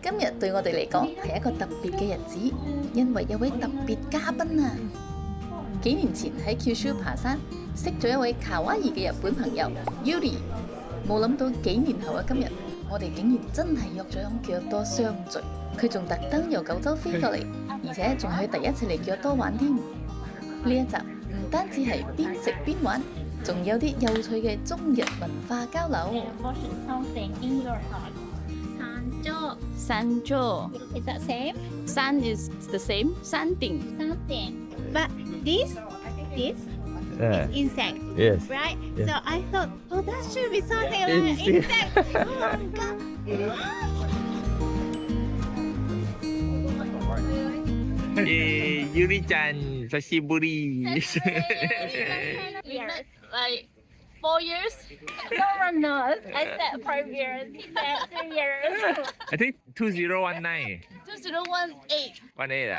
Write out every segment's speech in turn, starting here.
今日對我哋嚟講係一個特別嘅日子，因為有位特別嘉賓啊！幾年前喺 Kyushu 爬山，識咗一位卡哇伊嘅日本朋友 Yuri， 冇諗到幾年後嘅今日，我哋竟然真係約咗喺京都相聚。佢仲特登由九州飛過嚟，而且仲係第一次嚟京都玩添。呢一集唔單止係邊食邊玩，仲有啲有趣嘅中日文化交流。Sanjo. Is that same? San is the same. Sanding. Something. But this Yeah. insect, Yes. right? Yeah. So I thought, oh, that should be something like Insect. insect. Oh my god. Yuri-chan, sashiburi. We met Like 4 years. no. I said 5 years. He said 3 years. I think 2019. 2018. 18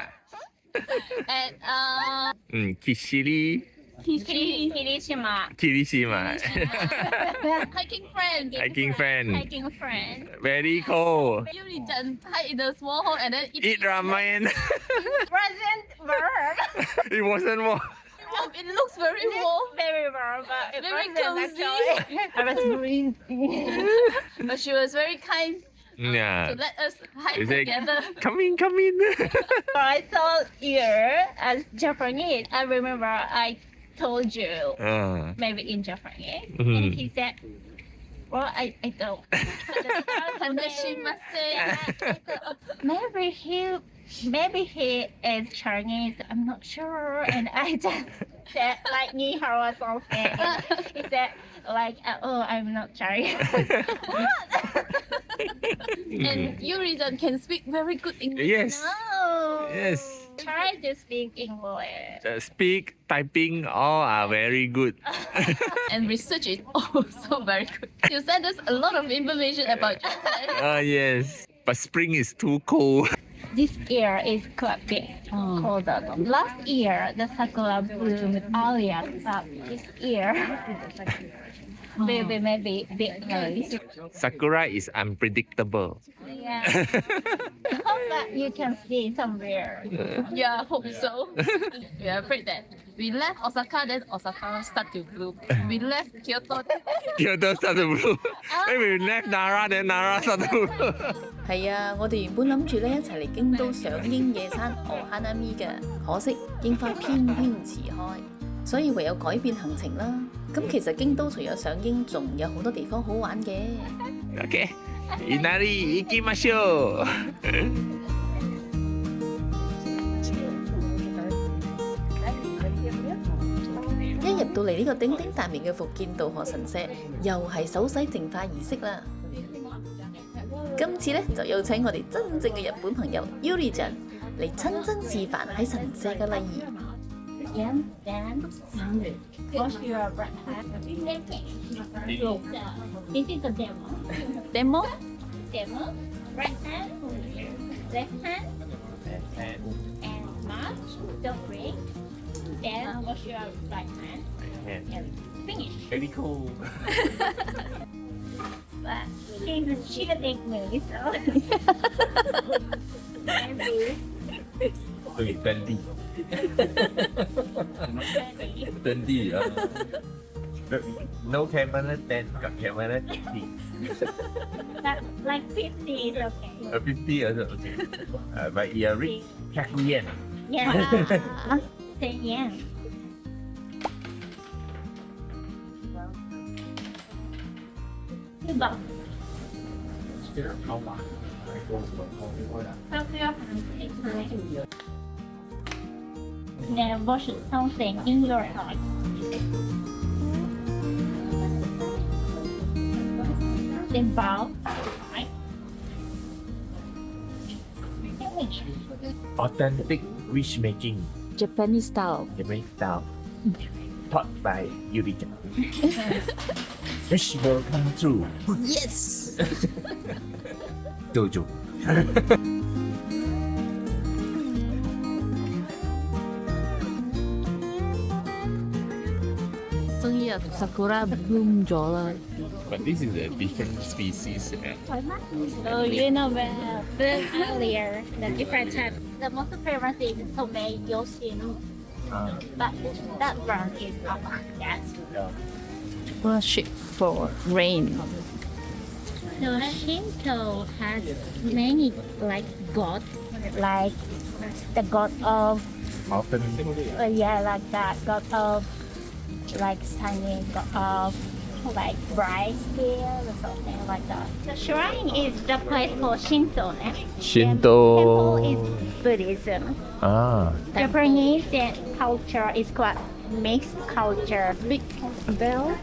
ah. And Kishiri, Kirishima. Kirishima. hiking friend. Hiking friend. Hiking friend. Very cold. Yuri-chan hide in the small hole and then Eat ramen. Present verb. It wasn't warm. It looks very warm. Very warm, but it Very wasn't cozy. actually. I was freezing. But she was very kind Yeah. to let us hide Is it- together. Come in, come in. I thought you as Japanese. I remember I told you maybe in Japanese, Mhm. and he said, "Well, I don't." Maybe he is Chinese. I'm not sure, and I just said like ni hao or something. He said like, "Oh, I'm not Chinese." And Yuri-chan can speak very good English. Yes. No. Yes. Try to speak English. Speak, typing, all are very good. And research is also very good. You sent us a lot of information about Japan. Yes. But spring is too cold. This year is quite big, colder. Last year, the sakura bloomed earlier, but this year, maybe a bit late. Sakura is unpredictable. Yeah. I hope that you can see somewhere. Yeah, hope so. We are afraid that we left Osaka, then Osaka start to bloom. We left Kyoto. Kyoto start to bloom. Then we left Nara, then Nara start to bloom. 係啊，我哋原本諗住咧一齊嚟京都賞櫻野餐Ohanami嘅，可惜櫻花偏偏遲開，所以唯有改變行程啦。咁其實京都除咗賞櫻，仲有好多地方好玩嘅。Okay. Inari ikimashou. 一入到嚟呢個鼎鼎大名嘅伏見稻荷神社，又係手洗淨化儀式啦。今次咧就有請我哋真正嘅日本朋友 Yuri-chan 嚟親身示範喺神社嘅禮儀。And then, wash your right hand. This is a demo. Demo? Demo. Right hand, left hand, and march. Don't break. Then wash your right hand and finish. Very cool. But she's cheating me, so maybe. Wait, 20. 20. No camera 10, got camera 20. That like 50 is okay. 50 also okay. But earring, 100 yen. Yeah. Say yeah. About Now wash something in your heart. Then bow. Right. Finish. Authentic wish making. Japanese style. Japanese style. Taught by Yuri-chan. Wish will come true. Yes! Dojo. 終於啊，Sakura bloom 咗啦， But this is a different species. So you know earlier the different type. The most famous is Tomei Yoshin, but that one is not yes. Worship for rain. So Shinto has many like gods, like the god of Often yeah, like that god of like sunny, god of like bright steel or something like that. The shrine is the place for Shinto. Shinto. Temple is Buddhism. Ah. Japanese culture is quite mixed culture. Big bell,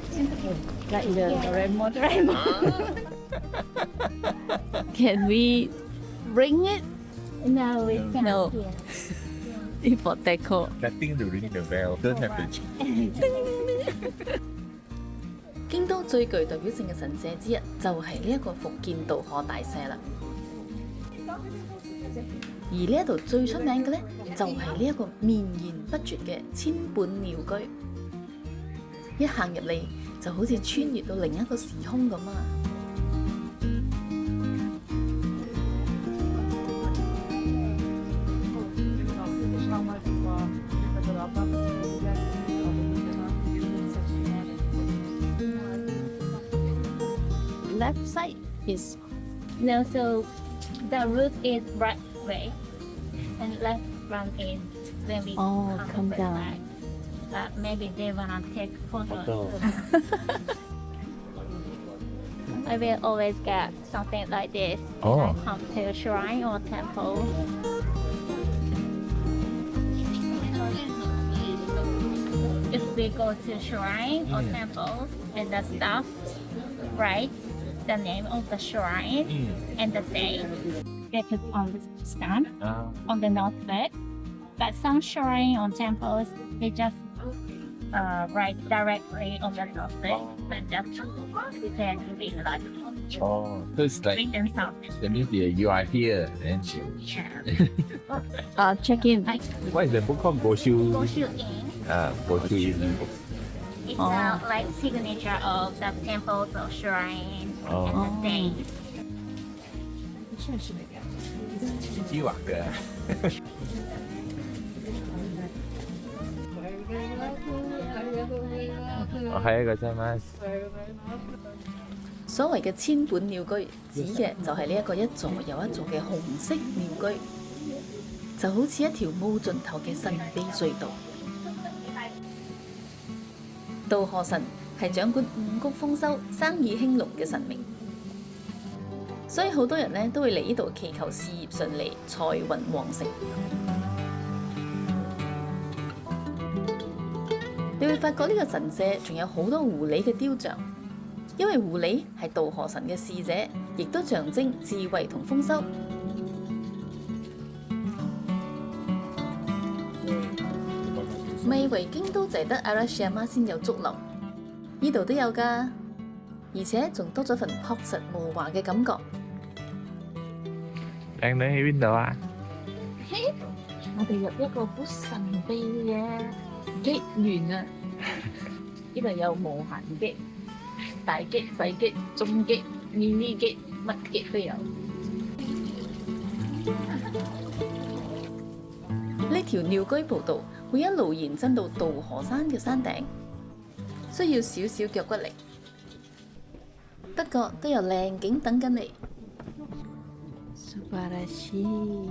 like the remote. Can we ring it? No, we cannot No. hear. It's for deco. Nothing to ring the bell. Don't have to. 京都最具代表性嘅神社之一就係呢一個伏見稻荷大社啦。而呢一度最出名嘅呢，就係呢一個綿延不絕嘅千本鳥居。一行入嚟就好似穿越到另一個時空咁啊！Left side is No, so the route is right way, and left one is when we come back. down. But maybe they wanna take photos. I will always get something like this when I come to shrine or temple. If we go to shrine or temple and the staff write the name of the shrine and the date, they put on the stamp on the notebook. But some shrine or temples they just write directly on the notebook, but that's can be like Oh, so it's like written something. that means you are here and Yeah. check in. Like what is the book called? Goshu. Goshu Inn. Goshu Inn. It's like signature of the temples or shrine and the date. 計劃嘅。我係一個真嗎？所謂嘅千本鳥居，指嘅就係呢一個一座又一座嘅紅色鳥居，就好似一條冇盡頭嘅神秘隧道。稻荷神係掌管五穀豐收、生意興隆嘅神明，所以好多人呢都會嚟呢度祈求事業順利、財運旺盛。你會發覺呢個神社仲有好多狐狸嘅雕像，因為狐狸係稻荷神嘅使者，亦都象徵智慧同豐收。唔係以為京都就係得嵐山先有竹林，呢度都有㗎，而且仲多咗份樸實無華嘅感覺。靚女喺邊度啊？我哋入一個好神秘嘅激園啊！呢度有無限激、大激、細激、中激、mini激，乜激都有。呢條鳥居步道會一路延伸到稻荷山嘅山頂，需要少少腳骨力，不過都有靚景等緊你。素晴らしい。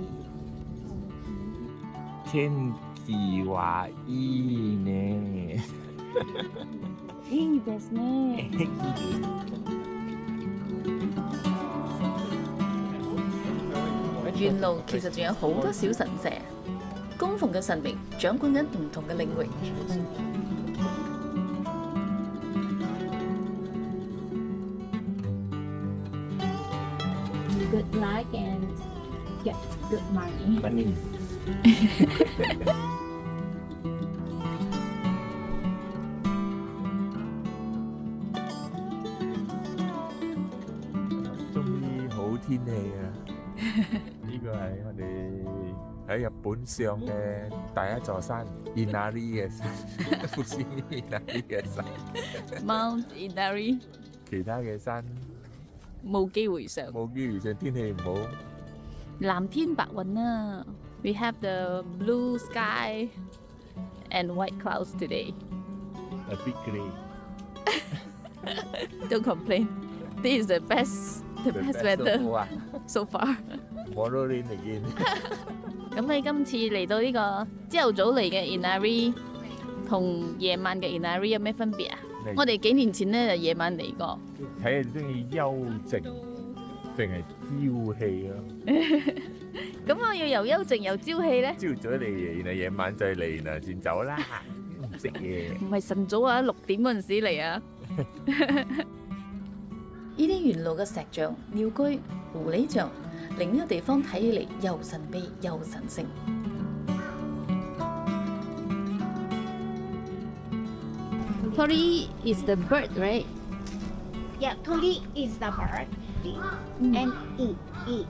天気はいいね。いいですね。沿路其實仲有好多小神社，供奉嘅神明掌管緊唔同嘅領域。Good luck and get good money. Money. 終於好天氣啊！呢個係我哋喺日本上嘅第一座山，Inari嘅山，富士見Inari嘅山。Mount Inari。其他嘅山冇機會上。冇機會上，天氣唔好。藍天白雲啊！We have the blue sky and white clouds today. A bit grey. Don't complain. This is the best weather so far. Tomorrow rain again. 咁你今次嚟到呢個朝頭早嚟嘅 Inari 同夜晚嘅 Inari 有咩分別啊？我哋幾年前咧就夜晚嚟過。睇你中意休靜定係朝氣咯？咁我要又休靜又朝氣咧？朝早嚟，然後夜晚再嚟，然後先走啦。唔食嘢。唔係晨早啊，6點嗰陣時嚟啊！呢啲沿路嘅石像、鳥居、狐狸像，令呢個地方睇起嚟又神秘又神聖。Tori is the bird, right? Yeah, Tori is the bird. And eat.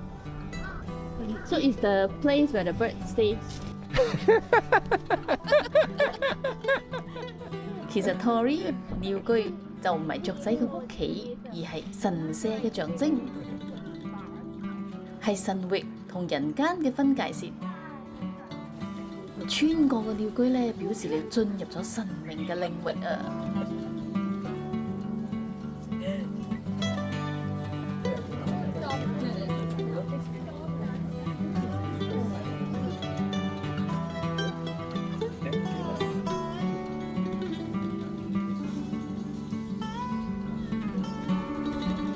So it's the place where the bird stays. 其實 Tori 鳥居就唔係雀仔嘅屋企，而係神社嘅象徵，係神域同人間嘅分界線。穿過嘅鳥居咧，表示你進入咗神明嘅領域啊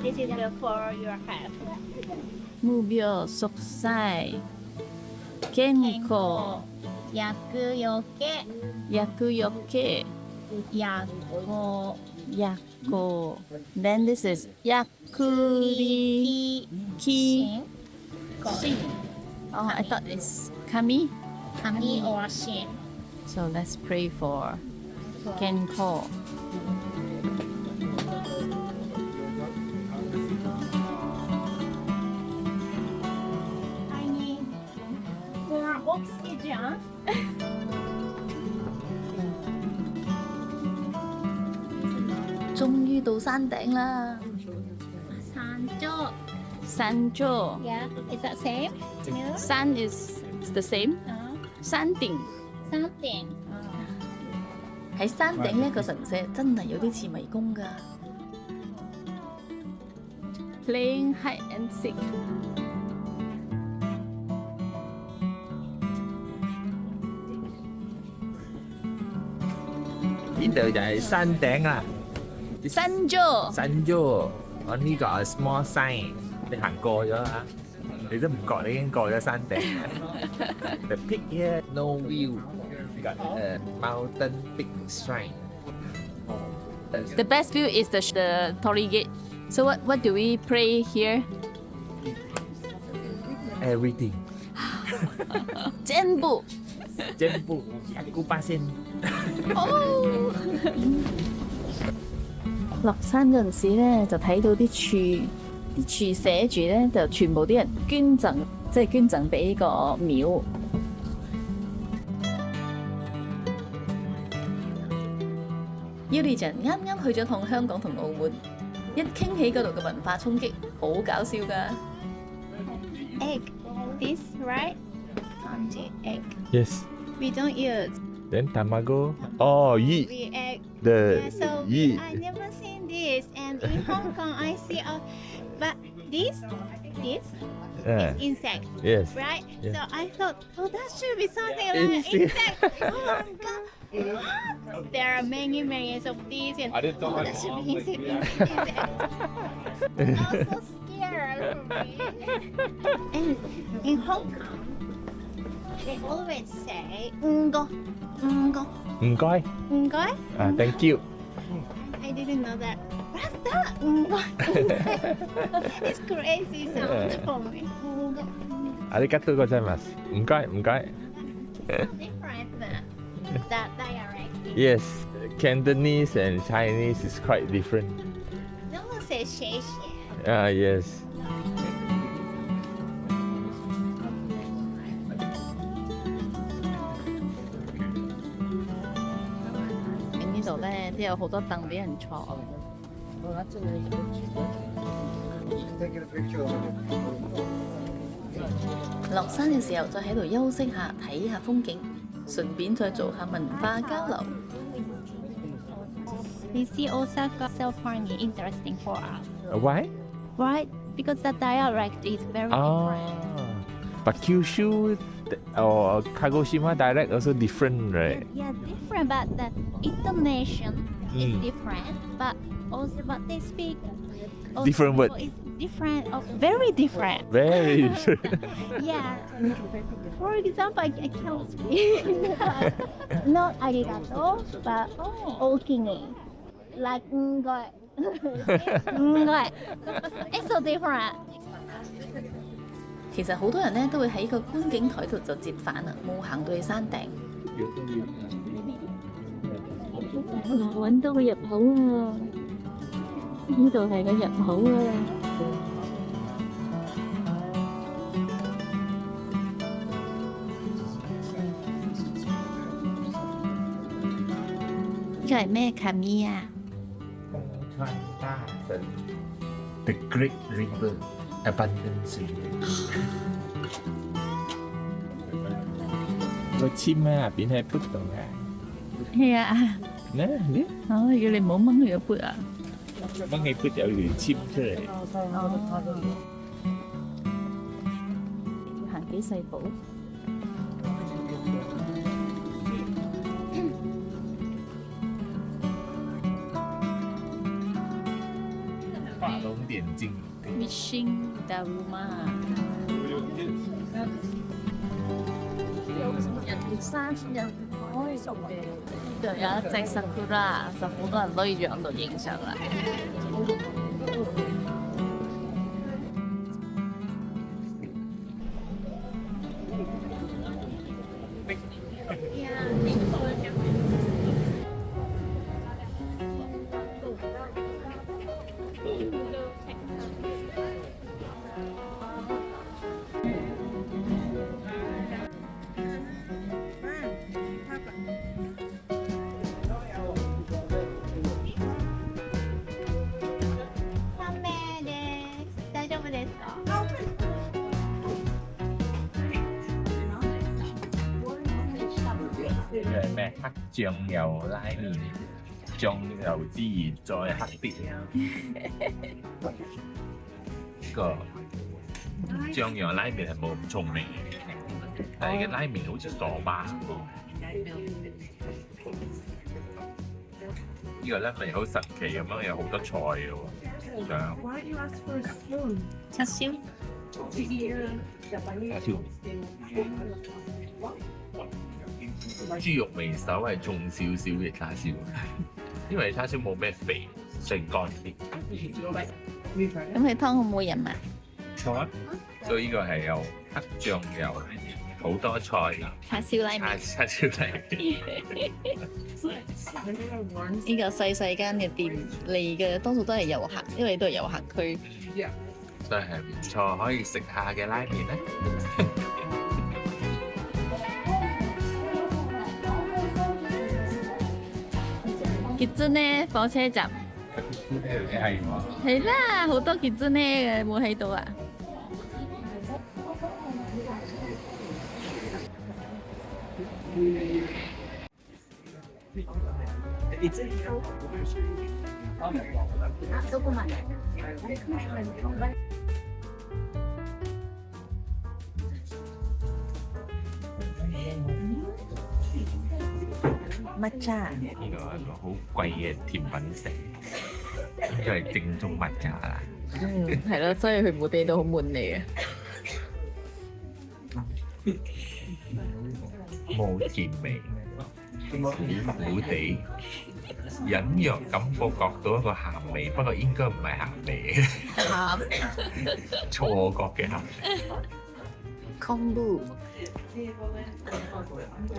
！This is for your health. 目標熟悉，健康、薬よけ、薬よけ、薬効、薬。Then this is 薬力き。Oh, I thought it's kami. Kami or shin. So let's pray for 健康。I need more oxygen. 終於到山頂啦！山頂。山頂 Yeah, is that same? No? 山 is the same。山頂 Something. 喺山頂呢個神社真係有啲似迷宮㗎。Playing hide and seek。呢度就係山頂啦。山頂。山咗，我呢個係 small sign，你行過咗啊，你都唔覺你已經過咗山頂。The peak here no view, got a mountain peak shrine. The best view is the Tori Gate. So what do we pray here? Everything. 全部。全部100%。落山嗰陣時咧，就睇到啲柱寫住咧，就全部啲人捐贈，即係捐贈俾個廟。Yuli 人啱啱去咗趟香港同澳門，一傾起嗰度嘅文化衝擊，好搞笑㗎。Egg. This, right? Kanji egg. Yes. We don't use. Then tamago. Oh, yeet. We egg. The Yeah, so yeet. I never seen this, and in Hong Kong I see. But this Yeah. is insect, Yes. right? Yeah. So I thought, oh, that should be something like Insect. insect. Oh my god! What? There are many millions of these, and oh, that should be insect. I was so scared for me. And in Hong Kong, they always say "ngo, ngo, 唔該。 ngo." Thank you. I didn't know that. What's that? It's crazy sound for me. ありがとうございます。唔該唔該。 Different that dialect. Yes. Cantonese and Chinese is quite different. No one says "xie xie." Yes. 呢度咧都有好多凳俾人坐。落山嘅時候，再喺度休息下，睇下風景，順便再做下文化交流。We see Osaka so funny, interesting for us, Why? right? Because the dialect is very different. But Kyushu or Kagoshima dialect also different, right? Yeah, different, but the intonation is Mm. different. But also what they speak, also Different word. is different, very different. Very different. Yeah. For example, I can't speak not arigato, but okini. Like ngoe. Ngoe. It's so different. 其實好多人咧都會喺個觀景台度就折返啦，冇行到去山頂。揾到個入口啊！呢度係個入口啊！呢個係咩卡咪啊？ The Great River Abundance River 個簽喺入邊係 put 到嘅，係啊，呢呢哦，要你唔好掹佢個杯啊！掹起 put 有條簽出嚟。行幾細步。畫龍點睛。 Mission Daruma。人山人海，呢度有一隻 sakura，就好多人都要喺度影相啦。呢個係咩？黑醬油拉麵，醬油之餘再黑啲。呢個醬油拉麵係冇咁重味嘅，但係嘅拉麵好似傻巴咁。呢個拉麵好神奇咁樣，有好多菜嘅喎。叉燒。叉燒。豬肉味手係重少少嘅叉燒，因為叉燒冇咩肥，性乾啲。咁你湯好唔好飲啊？所以呢個係有黑醬油，好多菜，叉燒拉麵。叉燒拉麵。呢個細細間嘅店嚟嘅，多數都係遊客，因為呢度係遊客區。所以係唔錯，可以食下嘅拉麵咧。結津呢火車站係啦，好多結津呢嘅冇睇到啊！どこまで？抹茶。呢個係一個好貴嘅甜品食，因為正宗抹茶啦。係咯，所以佢唔會俾到好悶你嘅。冇甜味，苦苦地，隱約感覺到一個鹹味，不過應該唔係鹹味嘅，錯覺嘅鹹味。Kombu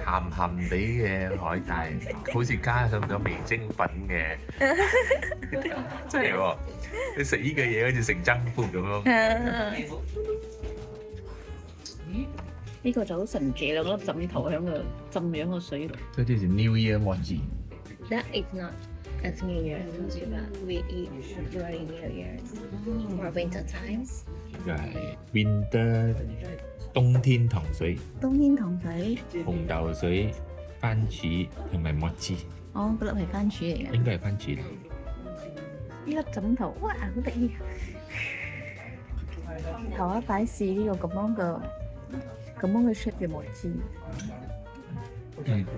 鹹鹹地嘅海帶，好似加上咗味精粉嘅，真係喎！你食呢個嘢好似食真飯咁樣。呢個就好神奇啦！嗰粒枕頭喺個浸喺個水度。嗰啲係 New Year Mochi。 That is not. It's New Year. We eat during New Year or winter times. 就係 winter 冬天糖水、冬天糖水，紅豆水、番薯同埋莫芝，哦，嗰粒係番薯嚟嘅。應該係番薯嚟。呢粒枕頭，哇，好得意！頭一擺試呢個咁樣嘅 shape 嘅莫芝。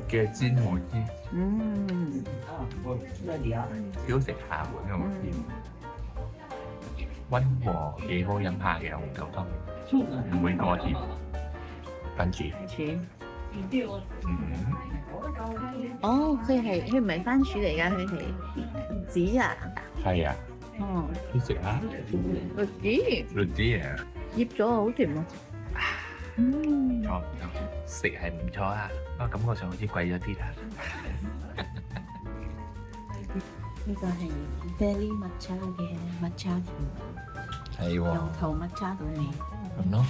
嘅煎莫芝，嗯，幾好食下喎，呢個莫芝。溫和幾好飲下嘅紅豆湯，唔會過甜。跟住，番薯。嗯，哦，佢唔係番薯嚟㗎，佢係籽啊。係啊，哦，你食下。咦，栗子啊，醃咗好甜啊！嗯，唔錯唔錯，食係唔錯啊，不過感覺上好似貴咗啲啦。呢個係 Valley Matcha 嘅抹茶甜，係喎，由頭抹茶到尾。咁咯。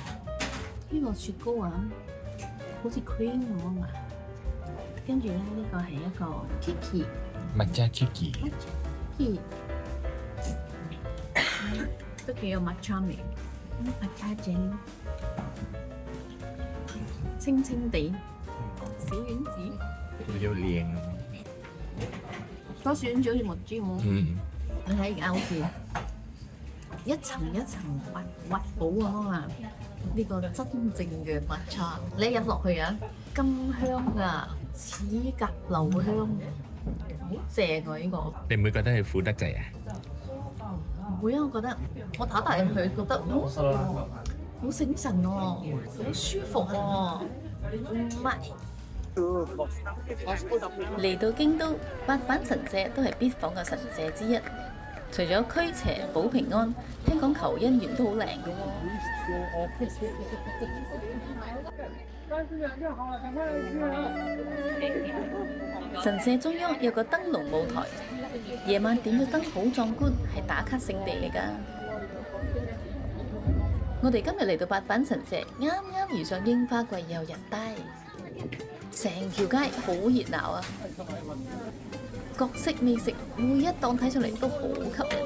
呢個雪糕啊，好似 cream 咁啊嘛。跟住咧，呢個係一個 cookie，抹茶 cookie， cookie 都幾有抹茶味，抹茶整清清地，小丸子，要靚。嗰小丸子好似木珠咁。嗯，你睇而家好似一層一層滑寶咁啊嘛！呢個真正嘅抹茶，你一飲落去啊，咁香㗎，齒頰留香，好正喎呢個。你唔會覺得佢苦得滯啊？唔會啊，我覺得我打大入去，覺得好醒神喎，好舒服喎。唔係。嚟到京都，八坂神社都係必訪嘅神社之一。除咗驅邪保平安，聽講求姻緣都好靈嘅喎。神社中央有個燈籠舞台，夜晚點咗燈好壯觀，係打卡聖地嚟㗎。我哋今日嚟到八坂神社，啱啱遇上櫻花季又日低。成條街好熱鬧啊！各式美食，每一檔睇上嚟都好吸引。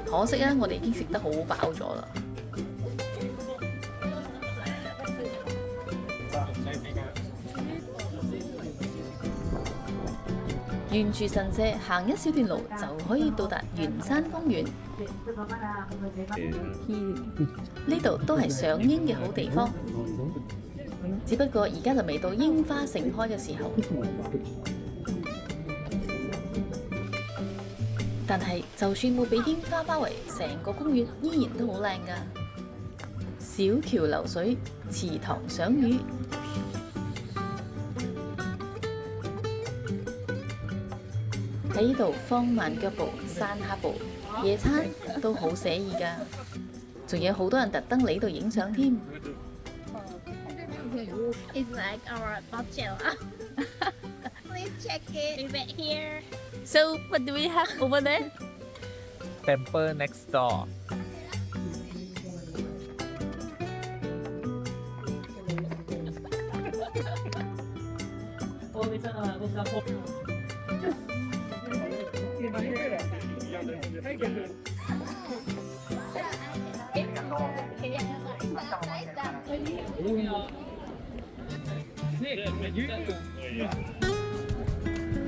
可惜啊，我哋已經食得好飽咗啦。沿住神社行一小段路就可以到達圓山公園。呢度都係賞櫻嘅好地方，只不過而家就未到櫻花盛開嘅時候。但係就算冇俾櫻花包圍，成個公園依然都好靚㗎。小橋流水，池塘賞魚。喺呢度放慢腳步，散下步，野餐都好寫意㗎。仲有好多人特登嚟呢度影相添。It's like our hotel. Please check it right here. So what do we have over there? Temple next door。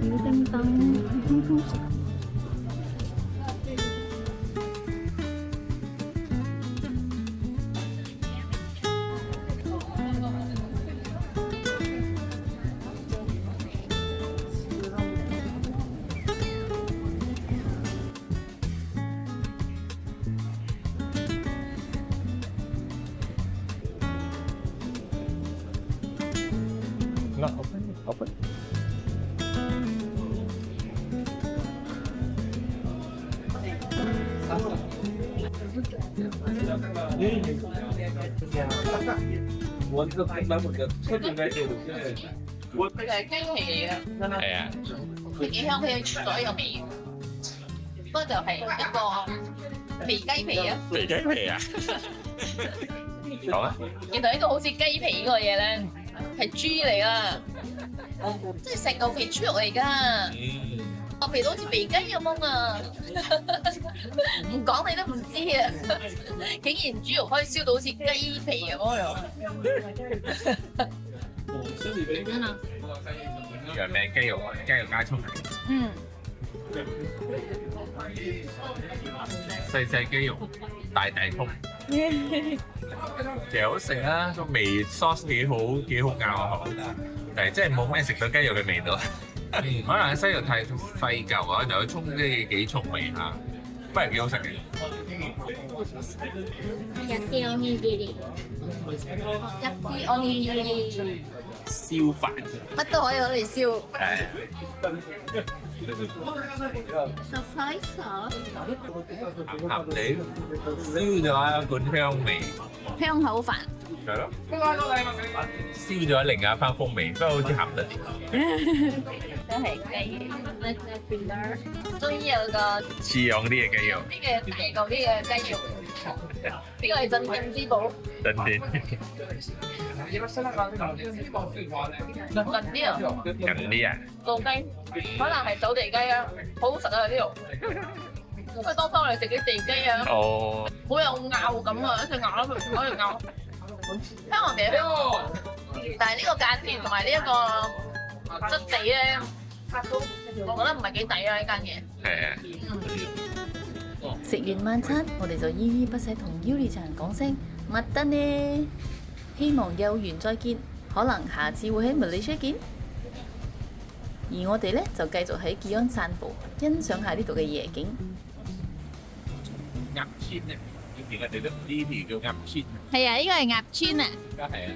小叮當。Not open. Open.佢係雞皮嚟嘅，係啊，佢幾香，佢有所有味。不過就係一個肥雞皮啊！肥雞皮啊！講啊！見到呢個好似雞皮呢個嘢咧，係豬嚟噶，即係成嚿肥豬肉嚟噶，個皮都好似肥雞咁樣啊！唔講你都唔知啊！竟然豬肉可以燒到好似雞皮咁樣。羊命雞肉加葱皮，嗯，細雞肉，大葱，其實好食啊！個味 sauce 幾好咬啊，但係真係冇咩食到雞肉嘅味道。可能西肉太廢舊啊，又有葱啲幾重味嚇，不過幾好食嘅。焼きおにぎり。一啲我哋燒飯，乜都可以攞嚟燒。鹹地燒咗一罐香味，香口飯。係咯，燒咗另一番風味，不過好似鹹得啲。都係雞，終於有個似樣啲嘅雞肉，啲嘅大嚿啲嘅雞肉，呢個係鎮店之寶。真啲，韌啲啊，人啲啊，老雞，可能係走地雞啊，好好食啊啲肉。因為當初我哋食啲地雞啊，哦，好有咬感啊，一隻咬落去可以咬。香港地香，但係呢個價錢同埋呢一個質地咧，我覺得唔係幾抵啊！呢間嘢。係啊。食完晚餐，我哋就依依不捨同 Yuri 家人講聲麥得呢，希望有緣再見，可能下次會喺 Malaysia 見。而我哋咧就繼續喺吉安散步，欣賞下呢度嘅夜景。鴨村啊，以前我哋都呢條叫鴨村。係啊，呢個係鴨村啊。而家係啊。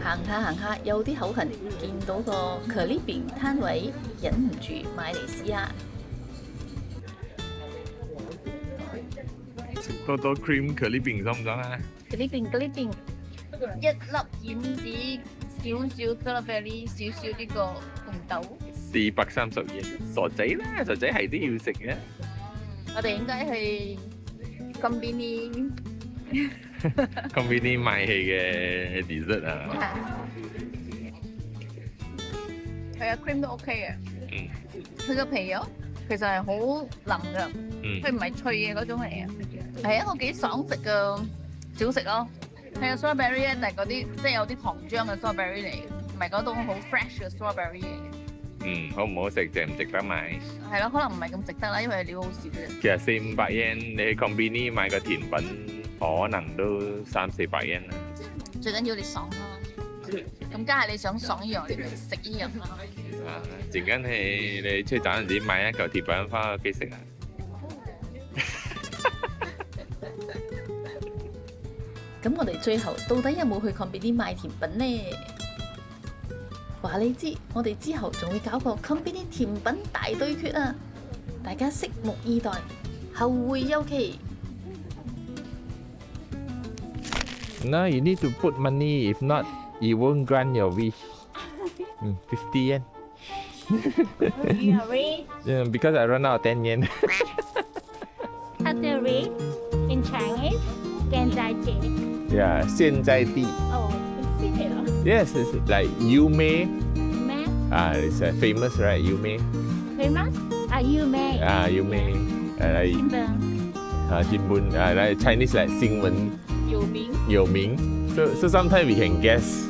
行下行下，有啲口痕，見到個 curly bean 攤位，忍唔住買嚟試下。多多 cream curly bean 爽唔爽啊？ curly bean，一粒染子，少少 strawberry，少少呢個紅豆。430嘢，傻仔啦，傻仔係都要食嘅。我哋應該去 convenience。convenience 賣氣嘅 dessert 啊。係啊，cream 都 OK 嘅。嗯。佢個皮肉其實係好腍㗎，佢唔係脆嘅嗰種嚟嘅，係一個幾爽食嘅小食咯。係啊 ，strawberry 咧，但係嗰啲即係有啲糖漿嘅 strawberry 嚟嘅，唔係嗰種好 fresh 嘅 strawberry 嚟嘅。好唔好食，值唔值得買？係咯，可能唔係咁值得啦，因為料好少嘅。其實400-500 yen，你去 convenience 買個甜品，可能都300-400 yen 啦。最緊要你爽咯，咁加係你想爽呢樣，你咪食呢樣咯。啊，陣間你出去找陣時買一嚿甜品翻屋企食啊！咁我哋最後到底有冇去 convenience 買甜品呢？話你知，我哋之後仲會搞個 convenience 甜品大對決啊！大家拭目以待，後會有期。No, you need to put money. If not, you won't grant your wish. 50 yen. You are read. Yeah, because I run out of 10 yen. How to read in Chinese? 現在地。Yeah, 現在地。哦，是的。Yes, it's like you may. May. It's famous, right? You may. Famous? You may. You may. Like 新聞。新聞. Like Chinese like 新聞。有名。有名. So sometimes we can guess